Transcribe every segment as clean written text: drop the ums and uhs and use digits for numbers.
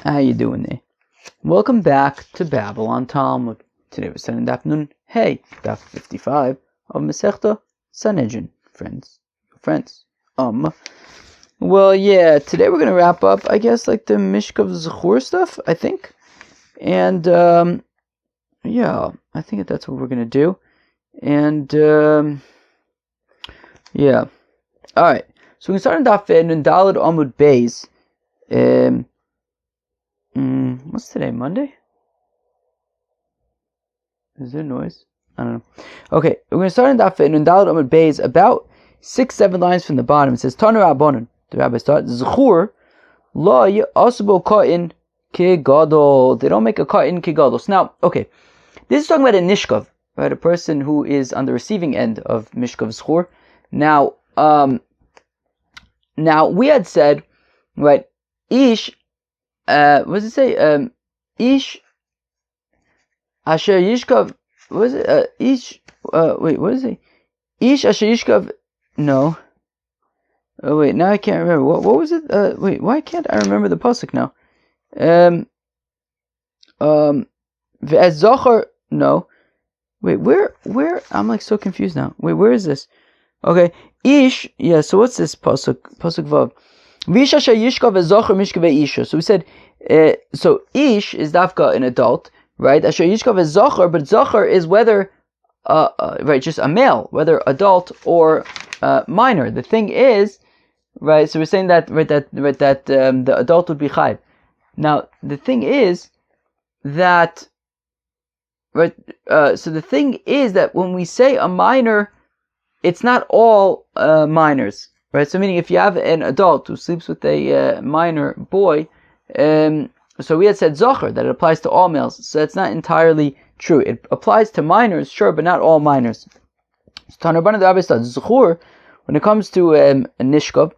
How you doing there? Welcome back to Babylon Talmud. Today we're studying Daf Nun Hey, Daf 55 of Masechta Sanhedrin. Friends. Well, yeah, today we're going to wrap up, I guess, like the Mishkav Zechur stuff, I think. And, yeah, I think that's what we're going to do. And, yeah. Alright, so we can start in Daf Nun Daled Amud Beis. What's today, Monday? Is there noise? I don't know. Okay, we're going to start in Daf Nun Daled Amud Beis, about 6-7 lines from the bottom. It says, Tanu Rabbanon. The rabbi starts, Zechur, lo ya'asubo ka'in ki gadol. They don't make a ka'in ki gadol. So now, okay, this is talking about a nishkav, right? A person who is on the receiving end of mishkav zechur. Now, we had said, right, ish, what does it say? Ish asher yishkav, what is it? Ish, wait, what is it? Ish asher yishkav, no. Oh wait, now I can't remember. What was it? Wait, why can't I remember the pasuk now? As Zohar, no. Wait, where? I'm like so confused now. Wait, where is this? Okay, Ish. Yeah. So what's this pasuk? Pasuk vav. Visha sheyishkav Zohar mishkavei isha. So we said, so Ish is dafka an adult, right? Asher yishkav Zohar, but Zohar is whether, right, just a male, whether adult or minor. The thing is, right, so we're saying that the adult would be chayiv. Now the thing is that, right, so the thing is that when we say a minor, it's not all minors, right? So meaning if you have an adult who sleeps with a minor boy, so we had said zocher, that it applies to all males. So that's not entirely true. It applies to minors, sure, but not all minors. So Tanarban the Rabbi says zechur, when it comes to a nishkav,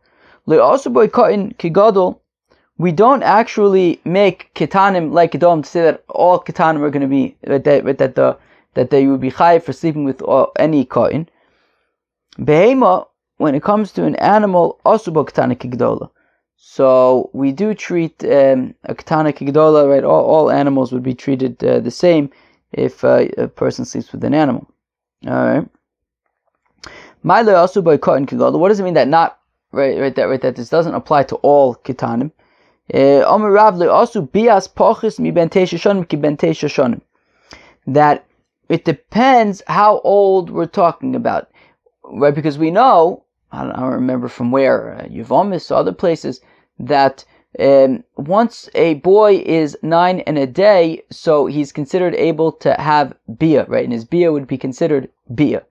we don't actually make ketanim like kedom to say that all ketanim are going to be that they would be chayiv for sleeping with any kain. Behema, when it comes to an animal, asubo ketana kigdola. So we do treat a ketana kigdola, right? All animals would be treated the same if a person sleeps with an animal. All right. What does it mean that not that this doesn't apply to all ketanim? That it depends how old we're talking about, right? Because we know, I don't remember from where, Yomi, other places, that once a boy is 9 and a day, so he's considered able to have bia, right? And his bia would be considered bia.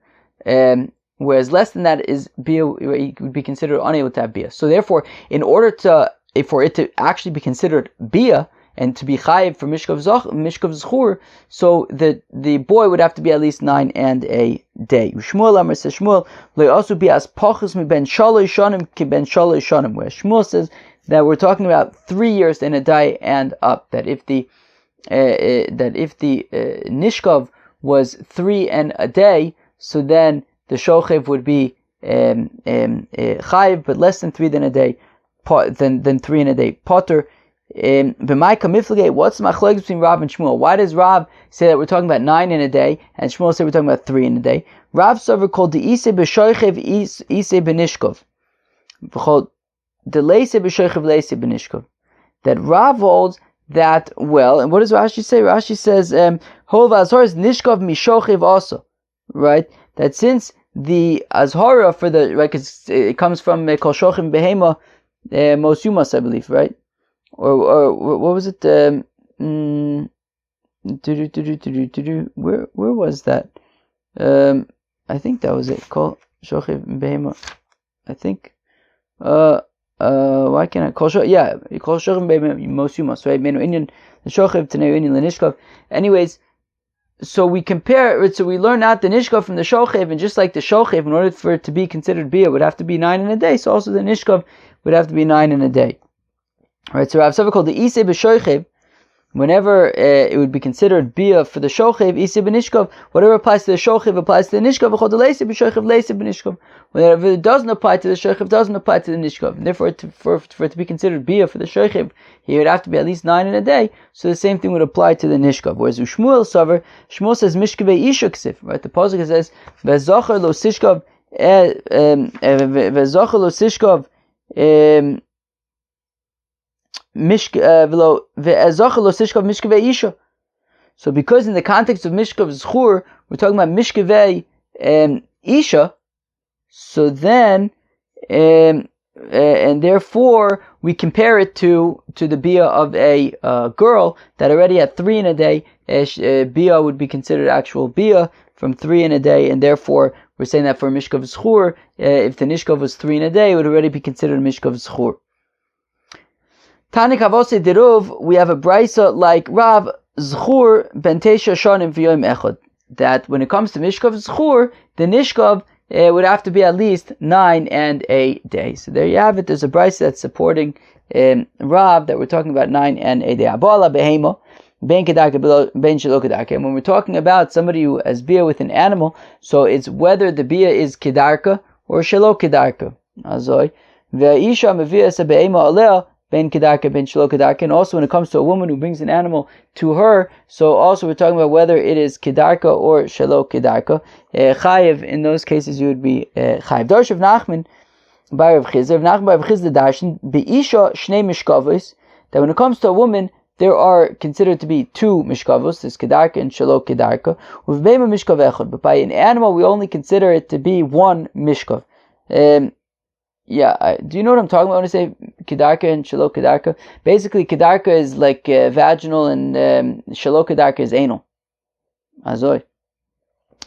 Whereas less than that is bia, he would be considered unable to have bia. So therefore, in order for it to actually be considered bia and to be chayiv for mishkav zechur, so the boy would have to be at least 9 and a day. Shmuel Amar says Shmuel also be as pachus mi ben shalosh shanim ki ben shalosh shanim. Where Shmuel says that we're talking about 3 years and a day and up. That if the nishkav was 3 and a day, so then the shochev would be chayiv, but less than 3 than a day, than 3 in a day. Potter. What's machlokes between Rav and Shmuel? Why does Rav say that we're talking about 9 in a day, and Shmuel say we're talking about 3 in a day? Rav Sover called the Ise b'shochev Ise b'nishkov, v'chol the Leise b'shochev Leise b'nishkov. That Rav holds that well, and what does Rashi say? Rashi says Hol v'azhor is nishkov mishochev also, right? That since the azhara for the, right, because it comes from kol shochim behema mosumas, I believe, right? Or what was it? Where was that? I think that was it. Kol shochiv behema. I think. Why can't I? Kol shochiv behema mosumas, right? Menu inyan shochiv tenei inyan lenishkav. Anyways, so we compare it. So we learn out the nishkav from the shochiv, and just like the shochiv, in order for it to be considered bia, would have to be 9 in a day. So also the nishkav would have to be 9 in a day. Right, so Rav Sava called the Isei b'shoichev, whenever it would be considered bia for the shochev, isi b'nishkov, whatever applies to the shochev applies to the nishkov, v'chol leisi b'shochev leisi b'nishkov. Whenever it doesn't apply to the shochev, doesn't apply to the nishkov. And therefore, for it to be considered bia for the shochev, he would have to be at least 9 in a day. So the same thing would apply to the nishkov. Whereas Shmuel says mishkavei isha ksif. Right? The pasuk says ve'zocher lo sishkov ve'zocher lo sishkov so because in the context of mishkav zchur, we're talking about mishkavei isha, so then and therefore we compare it to the bia of a girl that already had 3 in a day. Bia would be considered actual bia from 3 in a day, and therefore we're saying that for mishkav zchur, if the nishkav was 3 in a day, it would already be considered mishkav zchur. Tanik Avose Derov, we have a brisa like Rav Zchur ben Tesha Shonim v'Yom Echad, that when it comes to Mishkav Zchur, the Nishkav would have to be at least 9 and a day. So there you have it. There's a brisa that's supporting Rav that we're talking about 9 and a day. Abala behemo ben kedarka ben shelo kedarka. And when we're talking about somebody who has bia with an animal, so it's whether the bia is kedarka or shelo kedarka. Azoy ve'isha mevias behemo aleh ben kedarka, ben shelo kedarka. And also when it comes to a woman who brings an animal to her, so also we're talking about whether it is kedarka or shelo kedarka. Chayev, in those cases you would be chayev. Darsh of Nachman by Rav Chizda, Nachman by Rav Chizda darshan be'isha shnei mishkavos, that when it comes to a woman there are considered to be 2 mishkavos, there's kedarka and shelo kedarka. With beima mishkav echad, but by an animal we only consider it to be 1 mishkav. Do you know what I'm talking about when I say kedarka and shelo kedarka? Basically, kedarka is like vaginal, and shelo kedarka is anal. Azoy.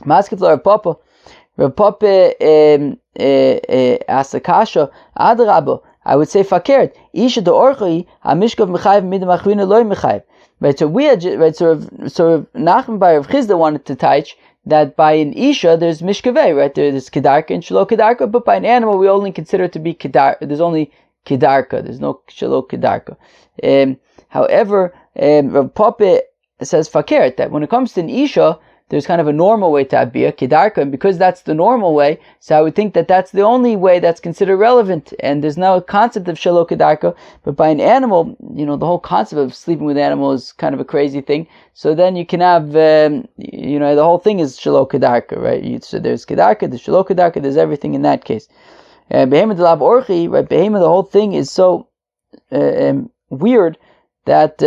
Maskef Rav Papa. Rav Papa asakasha adrabo. I would say fakert. Isha de orchoi hamishkav mechayev midam achvina loy mechayev. Right. So Nachman by Rav Chizda wanted to teach that by an isha there's mishkaveh, right? There's kedarka and shelo kedarka, but by an animal we only consider it to be kedarka. There's only kedarka. There's no shelo kedarka. However, Rav Papa says fakert, that when it comes to an isha, there's kind of a normal way to have bia, kedarka, and because that's the normal way, so I would think that that's the only way that's considered relevant, and there's no concept of shelo kedarka. But by an animal, the whole concept of sleeping with animals is kind of a crazy thing. So then you can have, the whole thing is shelo kedarka, right? So there's kedarka, there's shelo kedarka, there's everything in that case. Behema de lav orchi, right? Behema, the whole thing is so weird that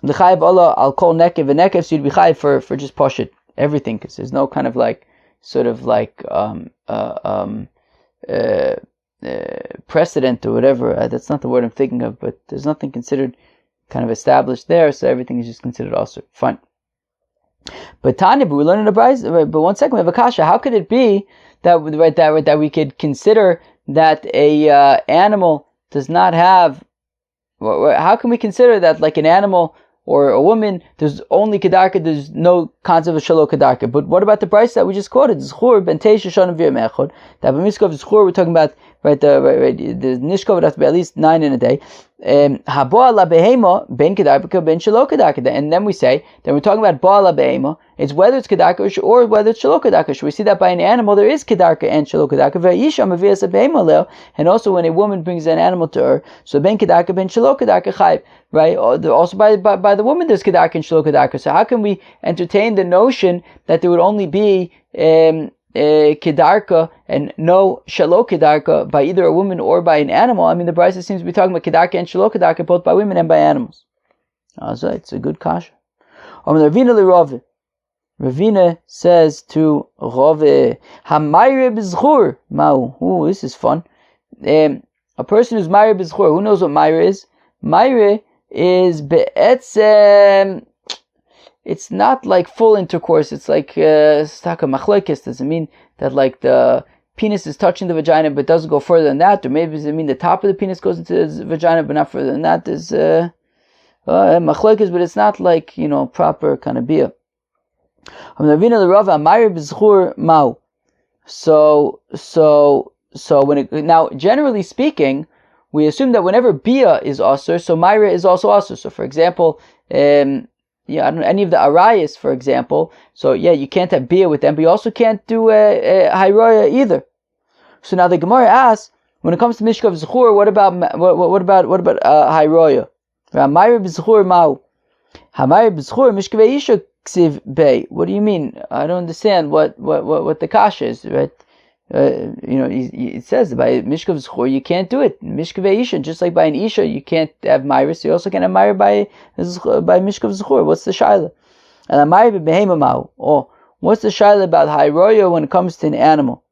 the chayiv Allah, I'll call nekev and nekev, so you'd be chayiv for just pashut everything, because there's no kind of precedent or whatever. That's not the word I'm thinking of, but there's nothing considered kind of established there, so everything is just considered also fine. But Tanya, we learn in the brayz. But 1 second, we have a kasha. How could it be that we could consider that a animal does not have? How can we consider that like an animal or a woman, there's only kedarka, there's no concept of shelo kedarka? But what about the price that we just quoted? Zchur ben teisha shonim v'yom echad. That b'miskav zchur, we're talking about the nishkav would have to be at least 9 in a day. Haboa la behema ben kedarka ben shelo kedarka. And then we say that we're talking about boa la behema. It's whether it's kedarka or whether it's shelo kedarka. So we see that by an animal there is kedarka and shelo kedarka. Ve'isha mevias behema leo. And also when a woman brings an animal to her, so ben kedarka ben shelo kedarka chayiv. Right? Also by the woman there's kedarka and shelo kedarka. So how can we entertain the notion that there would only be kedarka and no shelo kedarka by either a woman or by an animal? I mean, the brayso seems to be talking about kedarka and shelo kedarka both by women and by animals. So it's a good kasha. Ravina says to Rove, Hamayre b'zchur mau. Ooh, this is fun. A person who's mayre b'zchur. Who knows what mayre is? Mayre is be'etzem. It's not like full intercourse. It's like staka machlokes. Does it mean that like the penis is touching the vagina but doesn't go further than that? Or maybe does it mean the top of the penis goes into the vagina but not further than that? There's machlokes, but it's not like proper kind of bia. So when now generally speaking, we assume that whenever bia is asur, so myra is also asur. So for example, I don't know, any of the arayas, for example, so you can't have bia with them, but you also can't do hayroya either. So now the Gemara asks, when it comes to mishkav zechur, what about hayroya? Myra b'zechur mau. Hamayra b'zechur mishkav isha ksiv bei. What do you mean? I don't understand what the kasha is, right? It says by mishkav zechur you can't do it. Mishkav isha, just like by an isha you can't have myra, so you also can't have myra by mishkav zechur. What's the shaila? And hamayra b'behema mau. Oh, what's the shaila about hayroya when it comes to an animal?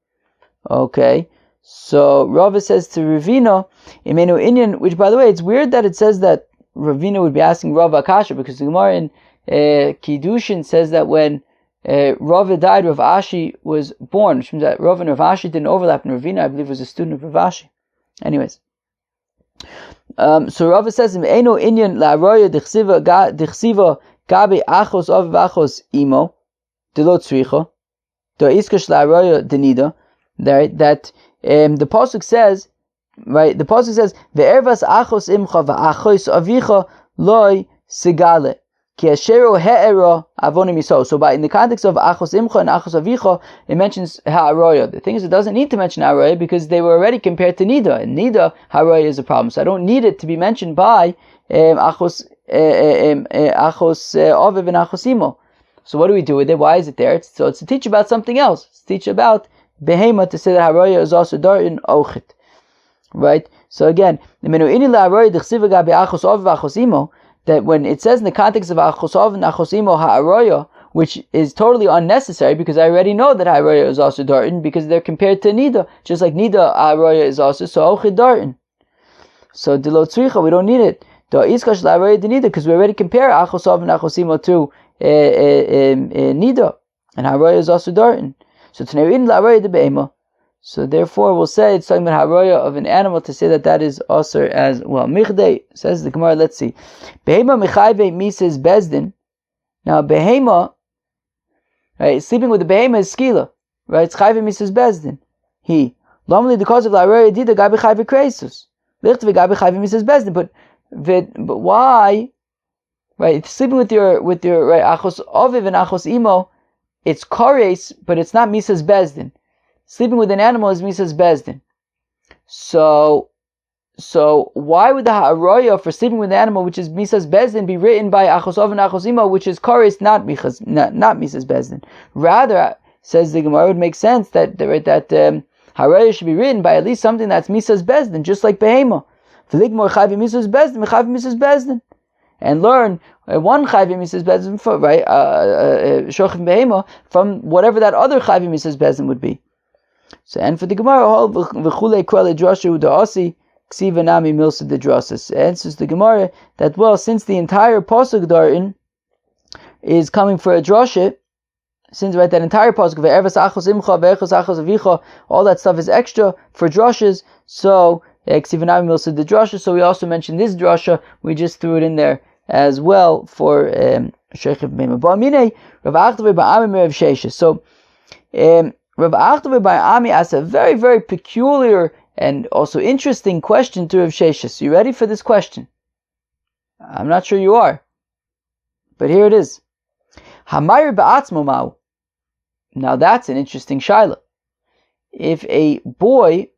Okay, so Rava says to Ravina, imenu inyan, which by the way, it's weird that it says that Ravina would be asking Rava Akasha, because the Gemara in Kiddushin says that when Rava died, Rav Ashi was born, which means that Rava and Rav Ashi didn't overlap, and Ravina, I believe, was a student of Rav Ashi. Anyways, so Rava says, imenu inyan la'aroya dichsiva gabi achos of achos imo, delo tzricha, do iskash la'aroya denida. That the pasuk says, right? The pasuk says, "Ve'ervas achos imcha va'achos avicha loy sigale ki ashero he'era avonim yiso." So, in the context of achos imcha and achos avicha, it mentions ha'aroya. The thing is, it doesn't need to mention ha'aroya because they were already compared to nida, and nida ha'aroya is a problem. So, I don't need it to be mentioned by achos aviv and achos imo. So, what do we do with it? Why is it there? It's to teach about something else. It's to teach about behema, to say that haroya is also darin ochit, right? So again, that when it says in the context of achos ov and achos imo haroya, which is totally unnecessary because I already know that haroya is also darin because they're compared to nida, just like nida haroya is also so ochit darin. So dilo tzricha, we don't need it. Do iskash la haroya denida because we already compare achos ov and achos imo to nida, and haroya is also darin. So therefore we'll say it's talking about haroya of an animal to say that is also as well. Michdei, says the Gemara, let's see. Behema mechayve mises bezdin. Now behema, right, sleeping with the behema is skila, right? It's chayve mises bezdin. He. Normally the cause of haroya dida gabi chayve kreisus. Lichtve gabi chayve mises bezdin. But why? Right, sleeping with your right, achos aviv and achos imo, it's kares, but it's not misas bezdin. Sleeping with an animal is misas bezdin. So why would the haroya for sleeping with an animal, which is misas bezdin, be written by achos ov and achos imo, which is kares, not misas bezdin? Rather, says the Gemara, it would make sense that haroya should be written by at least something that's misas bezdin, just like behema. V'ligmor chayv misas bezdin, chayv misas bezdin. And learn one chayvim misas bezin, right? Shochim behema from whatever that other chayvim misas bezin would be. So, and for the Gemara, v'chulei kwele drasha u'da'asi ksiva nami milsa de drasas. Answers the Gemara that since the entire pasuk darin is coming for a drasha, since that entire pasuk of ervas achos imcha ve'echos achos avicha, all that stuff is extra for drashas. So ksiva nami milsa de drasha. So we also mentioned this drasha. We just threw it in there as well for Sheikhim Bema. Ba'amine Rav Achtav ba'ami Rav Sheshes. So Rav Achtav ba'ami asks a very, very peculiar and also interesting question to Rav Sheshes. You ready for this question? I'm not sure you are, but here it is. Hamayr ba'atzmo ma'u. Now that's an interesting shaila. If a boy,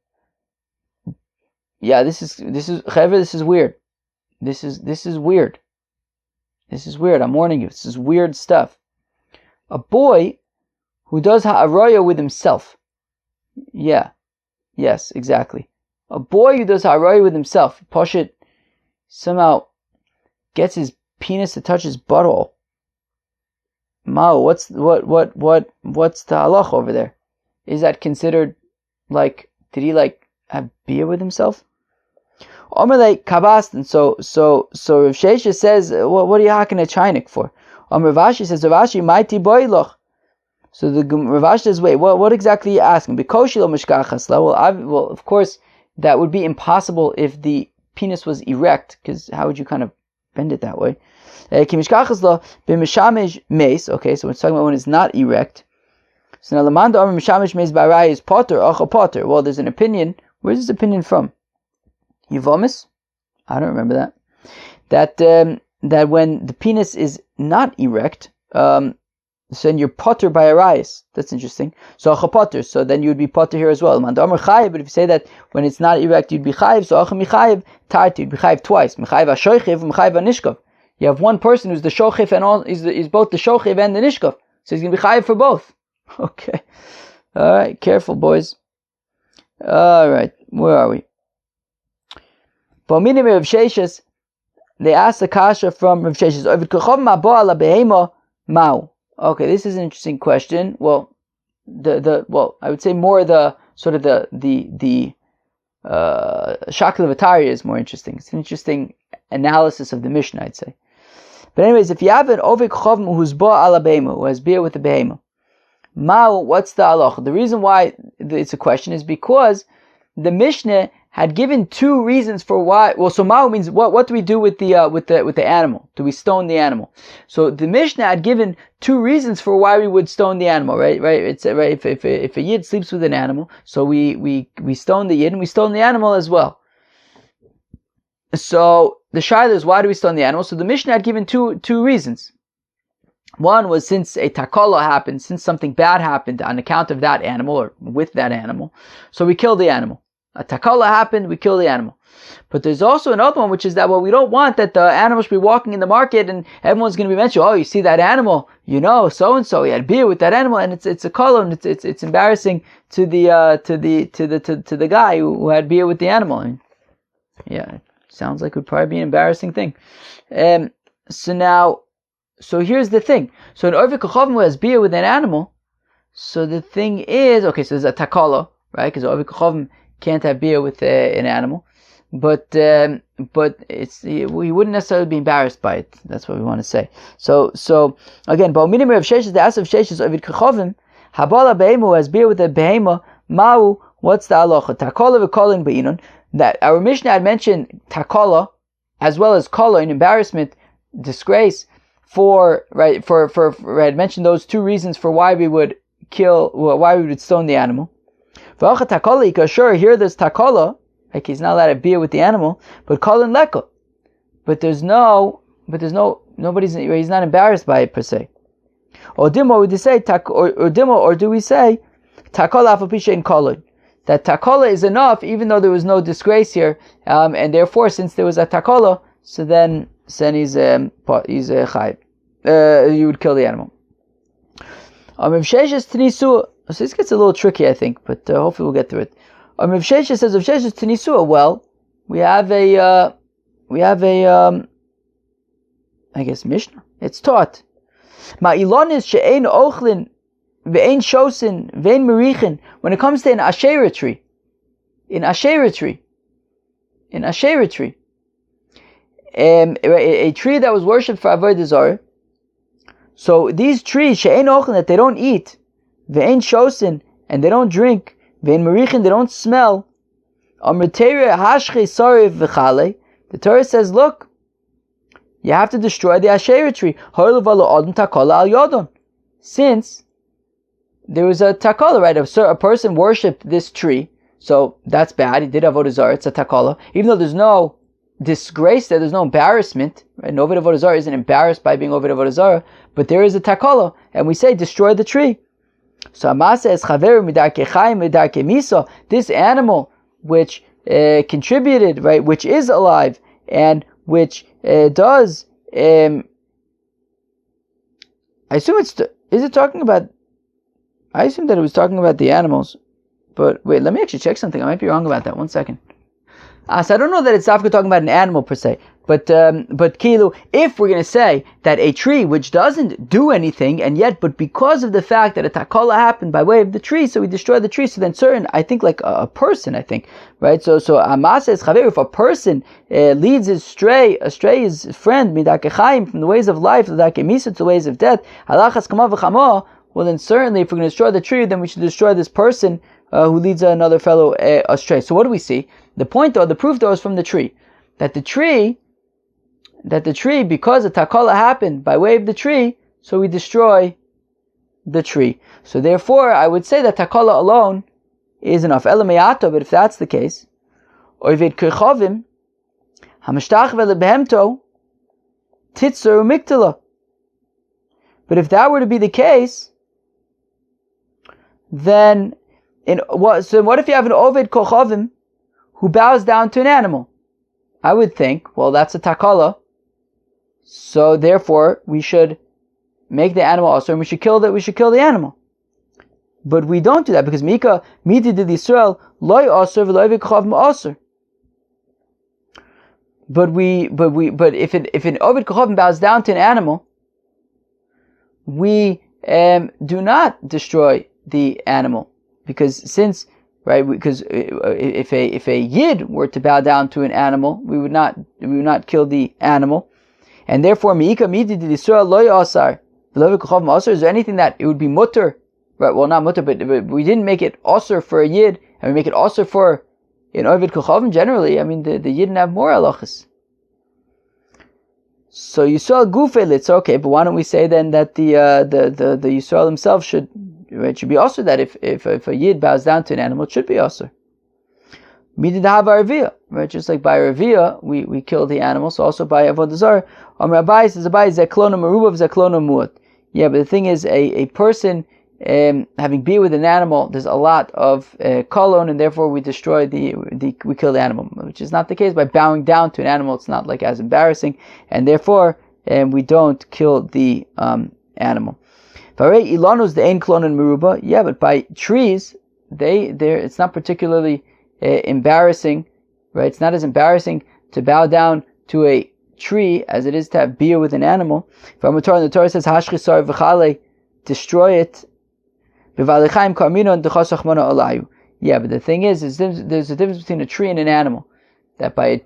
this is weird. This is weird. This is weird. I'm warning you. This is weird stuff. A boy who does ha'aroya with himself. Yeah. Yes, exactly. A boy who does ha'aroya with himself. Pashit somehow gets his penis to touch his butthole. Mao, what's the halach over there? Is that considered did he have beer with himself? Omer kabastin. So Rav Sheshes says, what are you hacking a chaynik for? Rav Ashi says, Rav Ashi mighty boiloch. So the Rav Ashi says, wait, what exactly are you asking? Well, of course, that would be impossible if the penis was erect, because how would you kind of bend it that way? Okay, so it's talking about when it's not erect. So now Lamanda Omer Mishamish Meis Barai is potter, acha potter. Well, there's an opinion. Where's this opinion from? Yevomis? I don't remember that. That when the penis is not erect, so then you're potter by arayis. That's interesting. So acha potter. So then you would be potter here as well. Mandamar chayiv. But if you say that when it's not erect, you'd be chayiv. So acha michayiv tarti. You'd be chayiv twice. Michayiv hashoichiv, michayiv hanishkav. You have one person who's the shochiv and all is both the shochiv and the nishkav. So he's gonna be chayiv for both. Okay. All right. Careful, boys. All right. Where are we? Bominim Rav Sheshes. They asked the kasha from Rav Sheshes. Okay, this is an interesting question. Well, I would say more the sort of the Shakla Vatari is more interesting. It's an interesting analysis of the Mishnah, I'd say. But anyways, if you have an ovik chovm who's ba ala behema, who has beer with the behema, mao, what's the halach? The reason why it's a question is because the Mishnah had given two reasons for why. Well, so mao means what do we do with the animal? Do we stone the animal? So the Mishnah had given two reasons for why we would stone the animal, right? It's right. If a yid sleeps with an animal, so we stone the yid and we stone the animal as well. So the shaila is, why do we stone the animal? So the Mishnah had given two reasons. One was since a takala happened, since something bad happened on account of that animal or with that animal, so we kill the animal. A takala happened, we kill the animal. But there's also another one, which is that, well, we don't want that the animal should be walking in the market and everyone's going to be mentioning, oh, you see that animal, so and so, he had beer with that animal, and it's a color, and it's embarrassing to the guy who had beer with the animal. I mean, yeah, it sounds like it would probably be an embarrassing thing. So here's the thing. So an Orvik Kachavim who has beer with an animal, so the thing is, okay, so there's a takala, right? Because Orvik Kachavim can't have beer with an animal, but we wouldn't necessarily be embarrassed by it. That's what we want to say. So again, Ba'ominim Rav Sheshes, the Asav Sheshes Orvik Kachavim, Habala Behema who has beer with a behema, Ma'u, what's the halacha? Takala v'kolin ba'inun. That our Mishnah had mentioned takala as well as kolin, embarrassment, disgrace. Had mentioned those two reasons for why we would stone the animal. Sure, here there's takala, like he's not allowed to beer with the animal, but kolin leka. He's not embarrassed by it per se. Or do we say takala afapisha in kolin? That takala is enough, even though there was no disgrace here, and therefore, since there was a takala, so then he's chayiv. You would kill the animal. So this gets a little tricky, I think, but hopefully we'll get through it. Rav Sheshes says, Rav Sheshes Tanisua. Well, we have a I guess Mishnah. It's taught. Ma'ilonis she'ein ochlin ve'ein shosin ve'ein merichin. When it comes to an Asherah tree, a tree that was worshipped for Avodah Zarah. So these trees, she'ein ochlin, that they don't eat, ve'ein shosin, and they don't drink, ve'ein merichin, they don't smell. The Torah says, look, you have to destroy the Asherah tree. Since there was a takala, right? A person worshipped this tree, so that's bad. He did avodah zarah. It's a takala. Even though there's no disgrace there, there's no embarrassment. Right? An oved avodah zarah isn't embarrassed by being oved avodah zarah, but there is a takala, and we say destroy the tree. So Amasa is chaveru midarke chayim midarke misa. This animal which contributed, right, which is alive and which does. I assume is it talking about? I assume that it was talking about the animals, but wait, let me actually check something. I might be wrong about that. 1 second. So I don't know that it's talking about an animal per se, but Kilu, if we're going to say that a tree which doesn't do anything, and yet, but because of the fact that a takala happened by way of the tree, so we destroy the tree, so then certain, I think like a person, I think, right? So Amasa is chaver, if a person leads astray his friend, midake chaim, from the ways of life, midake misa, to the ways of death, halachas kama v'chama, well then certainly if we're going to destroy the tree, then we should destroy this person who leads another fellow astray. So what do we see? The proof though is from the tree. That the tree, because a takala happened by way of the tree, so we destroy the tree. So therefore, I would say that takala alone is enough. Elameyato, but if that's the case, Ovid kechavim hamashtachve lebehemto titzer umiktala. But if that were to be the case, then what if you have an Ovid kechavim who bows down to an animal? I would think, well, that's a takala, so therefore we should make the animal also, and we should kill the animal. But we don't do that because Mika miti did Yisrael loy aser v'loy v'kachavim aser. But if an Ovid kachavim bows down to an animal, we do not destroy the animal because if a yid were to bow down to an animal, we would not kill the animal, and therefore Mika miti did Yisrael loy aser v'loy v'kachavim aser. Is there anything that it would be mutter? Right, well, not mutter, but we didn't make it osir for a yid, and we make it osir for an ovid kachavim. Generally, I mean, the yid didn't have more halachas. So Yisrael gufelitz, okay, but why don't we say then that the Yisrael himself should be osir, that if a yid bows down to an animal, it should be osir. Midid hava right? Just like by Ravia, we kill the animal, so also by avodah zarah. Amar Abai says Abai zeklona merubav zeklona muat. Yeah, but the thing is, a person having beer with an animal, there's a lot of kolon, and therefore we destroy we kill the animal, which is not the case by bowing down to an animal. It's not like as embarrassing, and therefore we don't kill the animal. Ilanus the ein klon and meruba. Yeah, but by trees, it's not particularly embarrassing, right? It's not as embarrassing to bow down to a tree as it is to have beer with an animal. The Torah says hashchisar v'chale, destroy it. Yeah, but the thing is there's a difference between a tree and an animal. That by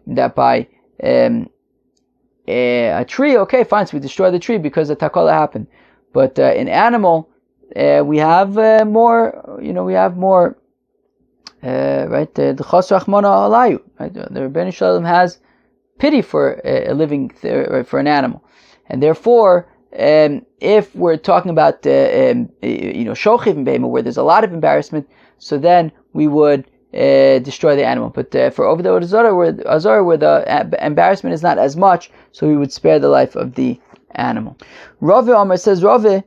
a tree, okay, fine, so we destroy the tree because the takala happened. But an animal, we have more. We have more. Right, the chas rachmana alayu. Right, the Rebbeinu Shalom has pity for a living for an animal, and therefore. If we're talking about shochiv and behema, where there's a lot of embarrassment, so then we would destroy the animal. But for over the azara, where the embarrassment is not as much, so we would spare the life of the animal. Rave Amar says, Rave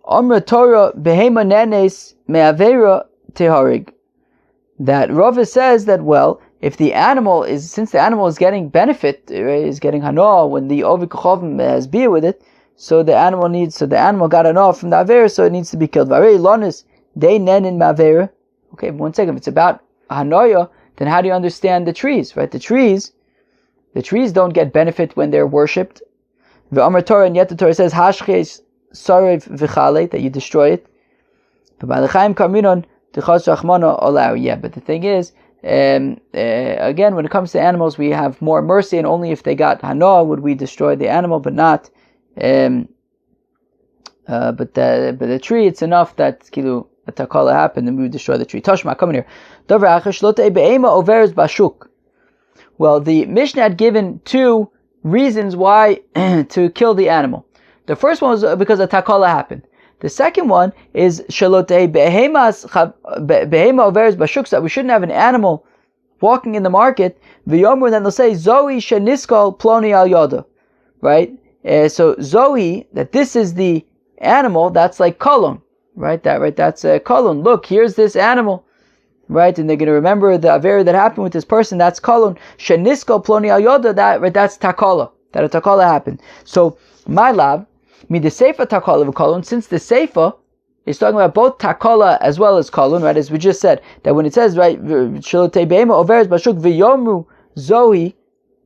Amar Torah behema nenes me'avera teharig. That Rave says that, well, if the animal since the animal is getting benefit, is getting hana when the ovid kachavim has beer with it. So the animal got enough from the avera, so it needs to be killed. Okay, but 1 second. If it's about hanoya, then how do you understand the trees? Right, the trees don't get benefit when they're worshipped. The Amar Torah, and yet the Torah says hashches sarev v'chale, that you destroy it. But by the chaim kaminon t'chas rachmana olav. Yeah, but the thing is, again, when it comes to animals, we have more mercy, and only if they got hanoah would we destroy the animal, but not. But the tree, it's enough that a takala happened and we would destroy the tree. Tashma, come in here. Well, the Mishnah had given 2 reasons why to kill the animal. The first one was because a takala happened. The second one is behema overes bashuk, that we shouldn't have an animal walking in the market. V'yomer, then they'll say Zoe sheniskal ploni al yoda, right? So Zoe, that this is the animal, that's like kolon, right? That's a kolon. Look, here's this animal, right? And they're going to remember the avera that happened with this person. That's kolon. Shenisko ploni al yoda, that's takala. That a takala happened. So my lab, the seifa takala of kolon, since the seifa is talking about both takala as well as kolon, right? As we just said, that when it says, right, shalote be'ema overes bashuk v'yomru zohi,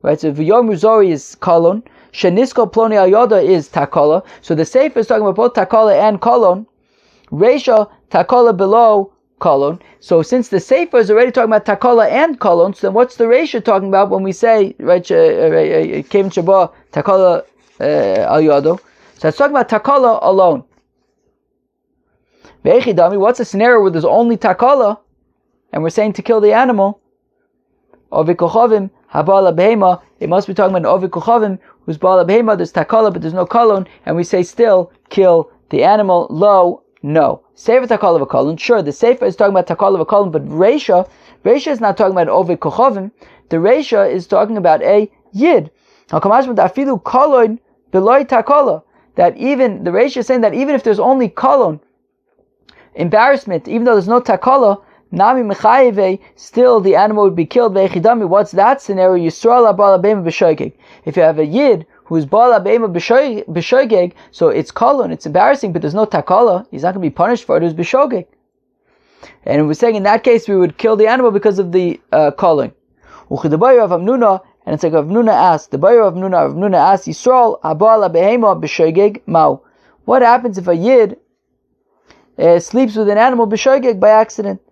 right? So v'yomru zohi is kolon. Shenisko ploni al yoda is takala. So the seifa is talking about both takala and kolon. Reisha takala below kolon. So since the seifa is already talking about takala and kolon, so then what's the reisha talking about when we say right kevin shaba takala al yoda? So it's talking about takala alone. Ve'echidami, what's a scenario where there's only takala and we're saying to kill the animal? Ovikochavim habala behema. It must be talking about an ovikochavim who's bala behema. There's takala, but there's no kolon, and we say still kill the animal. Lo, no. Sefer takala v'kolon. Sure, the sefer is talking about takala v'kolon, but reisha is not talking about ovikochavim. the Reisha is talking about a Yid. That even the Reisha is saying that even if there's only kolon, embarrassment, even though there's no takala, nami mechayeve, still the animal would be killed. What's that scenario? Yisrael bala beima b'shoigeg. If you have a Yid who's bala beima b'shoigeg, so it's kolon, it's embarrassing, but there's no takala, he's not going to be punished for it. Who's b'shogeg. And we're saying in that case we would kill the animal because of the kolon. And it's like Avnuna asked, the Bayer of Avnuna asked, Yisrael habala behema b'shoigeg mau. What happens if a Yid sleeps with an animal b'shoigeg by accident?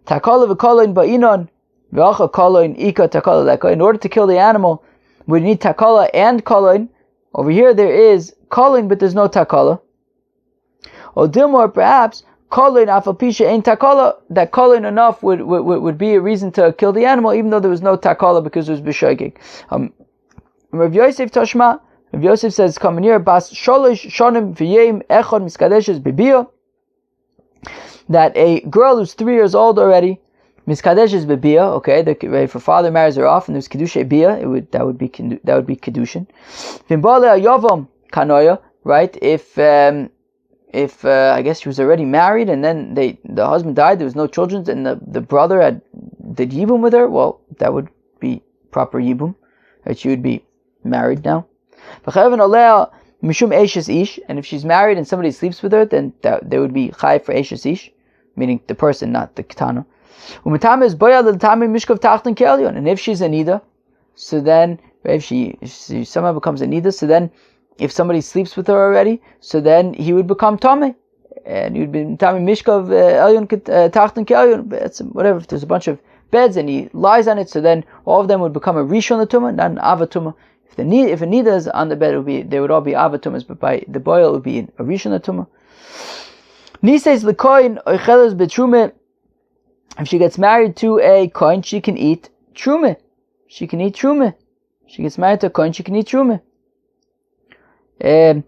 Takala v'koloin ba'inon v'acha koloin ika takala leka. In order to kill the animal, we need takala and koloin. Over here there is koloin, but there's no takala. Or Dilmor, perhaps koloin afalpisha ain't takala. That koloin enough would be a reason to kill the animal, even though there was no takala because it was b'shoigeg. Rav Yosef Tashma. Rav Yosef says, "Come here, bas sholosh shonim v'yem echad miskadeshes b'biyah." That a girl who's 3 years old already, miskadeshes b'biyah. Okay, if her father marries her off and there's kedushay biyah, that would be kedushin. V'mbale yavam kanoya. Right? If I guess she was already married and then the husband died, there was no children, and the brother did yibum with her, well, that would be proper yibum, right? She would be married now. And if she's married and somebody sleeps with her, then there would be chai for eshes ish, meaning the person, not the ketana. And if she's a nida, so then if she somehow becomes a nida, so then if somebody sleeps with her already, so then he would become Tomei. And he would be Tomei Mishkav Elyon Tachten Kelyon. Whatever, if there's a bunch of beds and he lies on it, so then all of them would become a Rishon Latuma, not an Avatuma. If a Nida is on the bed, they would all be Avatumas, but by the boil it would be a Rishon Latuma. Nises Lekoin Oicheles Betrume. If she gets married to a kohen, she can eat Trume. She can eat Trume. She gets married to a kohen, she can eat Trume. If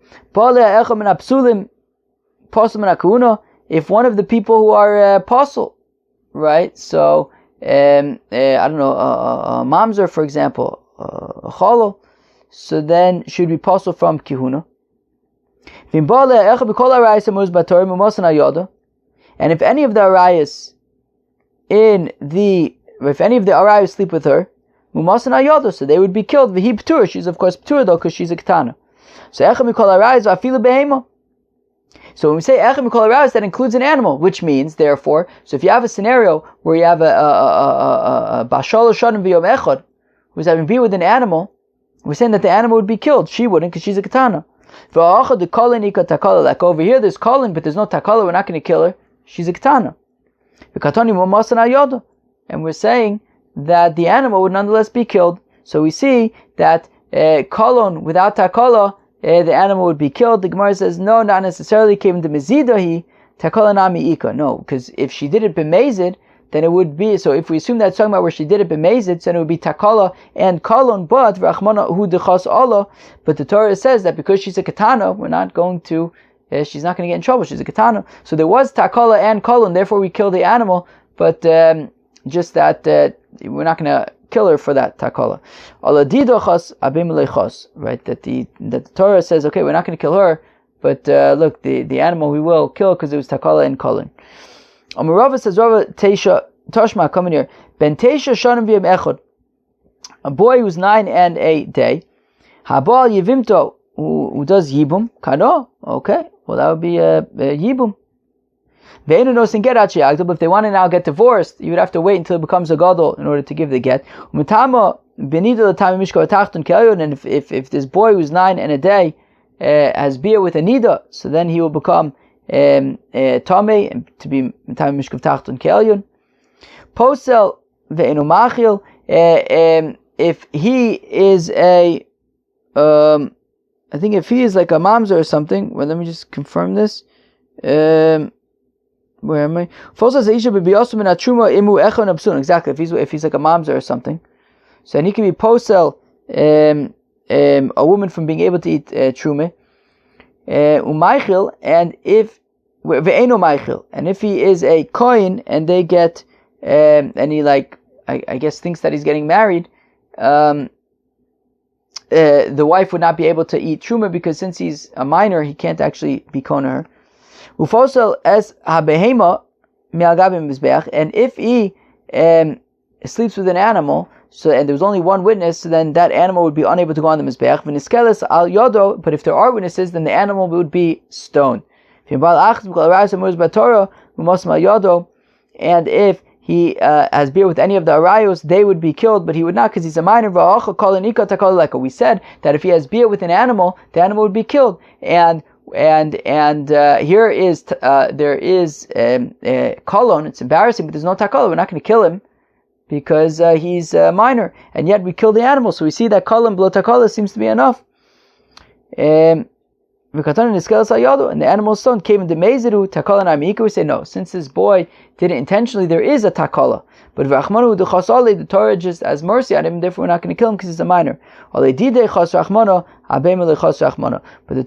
one of the people who are apostle, right? So I don't know, a mamzer, for example, a cholo, so then she would be apostle from kihuna. And if any of the arayas sleep with her, so they would be killed. V'hi p'tur, she's of course p'tur though, because she's a ketana. So echem mikol arayis v'afilu behema. So when we say echem mikol arayis, that includes an animal, which means, therefore, so if you have a scenario where you have a bashal shanim v'yom echad who's having been with an animal, we're saying that the animal would be killed. She wouldn't, because she's a ketana. Like over here, there's kolin, but there's no takala. We're not going to kill her. She's a ketana. And we're saying that the animal would nonetheless be killed. So we see that kolon without takala, the animal would be killed. The Gemara says no, not necessarily. Came to mezidahi takala nami ika. No, because if she did it b'mezid, then it would be. So if we assume that's talking about where she did it b'mezid, then it would be takala and kolon. But rachmana hu dechas Allah. But the Torah says that because she's a katana, we're not going to. She's not going to get in trouble. She's a katana. So there was takala and kolon. Therefore, we kill the animal. But just that we're not going to kill her for that takala. Right? That the Torah says, okay, we're not going to kill her, but look, the animal we will kill because it was takala and kolon. Rava says, Rava Teisha Toshma, come in here. Ben Teisha Shanim V'yem Echad. A boy who's 9 and a day. Habal Yevimto, who does Yibum. Kano, okay, well that would be Yibum. But if they want to now get divorced, you would have to wait until it becomes a gadol in order to give the get. And if this boy who's 9 and a day has beer with a nida, so then he will become tamei, and to be tamei mishkav tachton ke'elyon. Posel ve'enu machil. If he is I think if he is like a mamzer or something. Well, let me just confirm this. Where am I? Exactly. If he's like a mamzer or something, so then he can be posel a woman from being able to eat truma. Umaychil, and if ve'eno maychil, and if he is a kohen and they get and he I guess thinks that he's getting married, the wife would not be able to eat truma because since he's a minor, he can't actually be kona her. Ufosel es habehema mi'algabim mizbeach, and if he sleeps with an animal, and there was only one witness, so then that animal would be unable to go on the mizbeach. V'niskeles al yodo, but if there are witnesses, then the animal would be stoned. And if he has beer with any of the arayos, they would be killed, but he would not because he's a minor. Like we said, that if he has beer with an animal, the animal would be killed. And here is there is kolon. It's embarrassing, but there's no takala. We're not going to kill him because he's a minor, and yet we kill the animal. So we see that kolon below takala seems to be enough. And the animal stone came into Meziru, takala and Amika. We say no, since this boy did it intentionally, there is a takala. But the Torah just as mercy on him, therefore we're not going to kill him because he's a minor. But the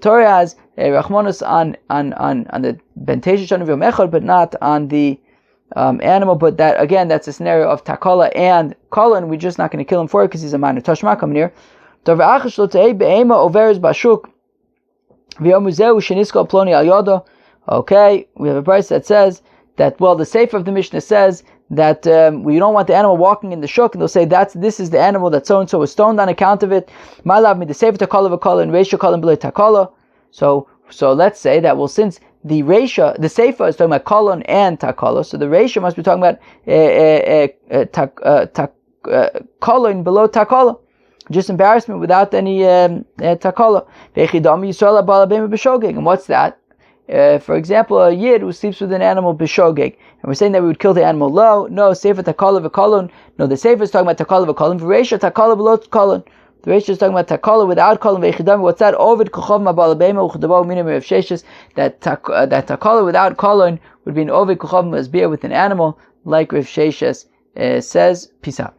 Torah has rachmanos on the bentesh shana v'yom echad, but not on the animal. But that again, that's a scenario of takala and kala, and we're just not going to kill him for it because he's a minor. Tashma coming here. Okay, we have a verse that says that, well, the Sefer of the Mishnah says that we don't want the animal walking in the shuk, and they'll say this is the animal that so and so was stoned on account of it. So let's say that, well, since the Reisha, the Sefer is talking about kolon and takala, so the Reisha must be talking about kolon below takala. Just embarrassment without any takala. And what's that? For example, a yid who sleeps with an animal b'shogeg, and we're saying that we would kill the animal low. No, sefer takala v'kolon. No, the sefer is talking about takala v'kolon. V'reisha takala below kolon. The reisha is talking about takala without kolon v'echidami. What's that? Ovid kochov ma'balabema uchdavo minim evsheshes. That takala without kolon would be an ovid kochov masbir with an animal, like Rav Sheshes says. Peace out.